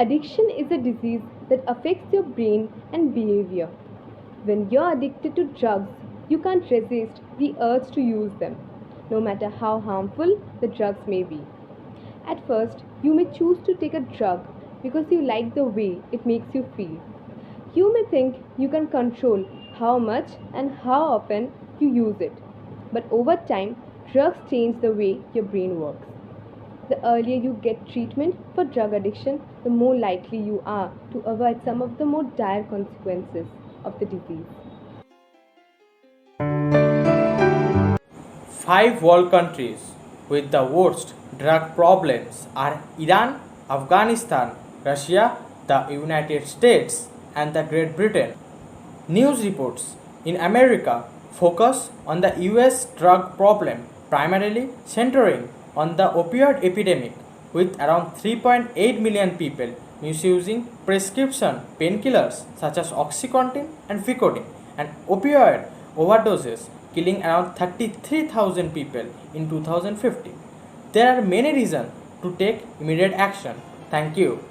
Addiction is a disease that affects your brain and behavior. When you're addicted to drugs, you can't resist the urge to use them, no matter how harmful the drugs may be. At first, you may choose to take a drug because you like the way it makes you feel. You may think you can control how much and how often you use it. But over time, drugs change the way your brain works. The earlier you get treatment for drug addiction, the more likely you are to avoid some of the more dire consequences of the disease. Five world countries with the worst drug problems are Iran, Afghanistan, Russia, the United States, and the Great Britain. News reports in America focus on the US drug problem, primarily centering on the opioid epidemic, with around 3.8 million people misusing prescription painkillers such as Oxycontin and Vicodin, and opioid overdoses killing around 33,000 people in 2015. There are many reasons to take immediate action. Thank you.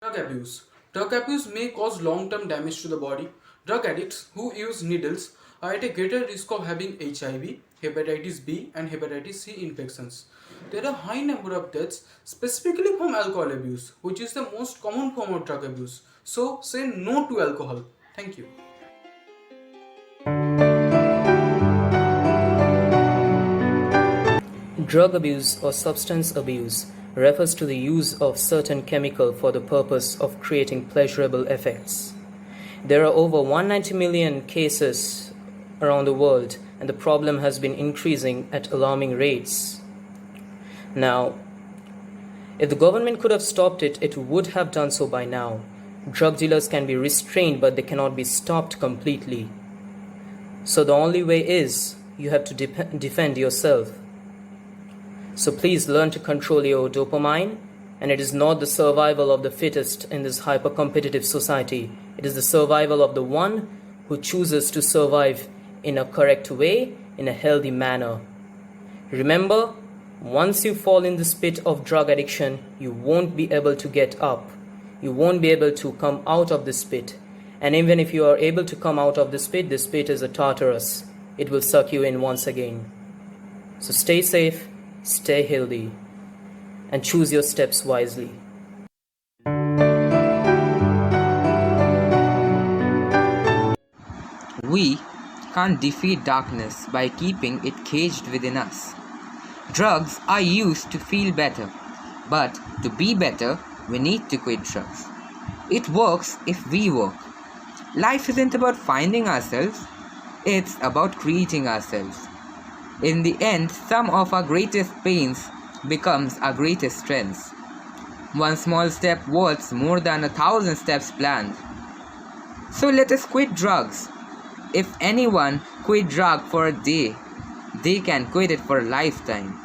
Drug abuse. Drug abuse may cause long-term damage to the body. Drug addicts who use needles are at a greater risk of having HIV, hepatitis B and hepatitis C infections. There are a high number of deaths specifically from alcohol abuse, which is the most common form of drug abuse. So say no to alcohol. Thank you. Drug abuse or substance abuse refers to the use of certain chemical for the purpose of creating pleasurable effects. There are over 190 million cases around the world, and the problem has been increasing at alarming rates. Now, if the government could have stopped it, it would have done so by now. Drug dealers can be restrained, but they cannot be stopped completely. So the only way is you have to defend yourself. So please learn to control your dopamine, and it is not the survival of the fittest in this hyper-competitive society. It is the survival of the one who chooses to survive in a correct way, in a healthy manner. Remember, once you fall in the pit of drug addiction, you won't be able to get up. You won't be able to come out of this pit. And even if you are able to come out of this pit is a Tartarus. It will suck you in once again. So stay safe, stay healthy, and choose your steps wisely. We can't defeat darkness by keeping it caged within us. Drugs are used to feel better, but to be better, we need to quit drugs. It works if we work. Life isn't about finding ourselves, it's about creating ourselves. In the end, some of our greatest pains becomes our greatest strengths. One small step worth more than 1,000 steps planned. So let us quit drugs. If anyone quit drug for a day, they can quit it for a lifetime.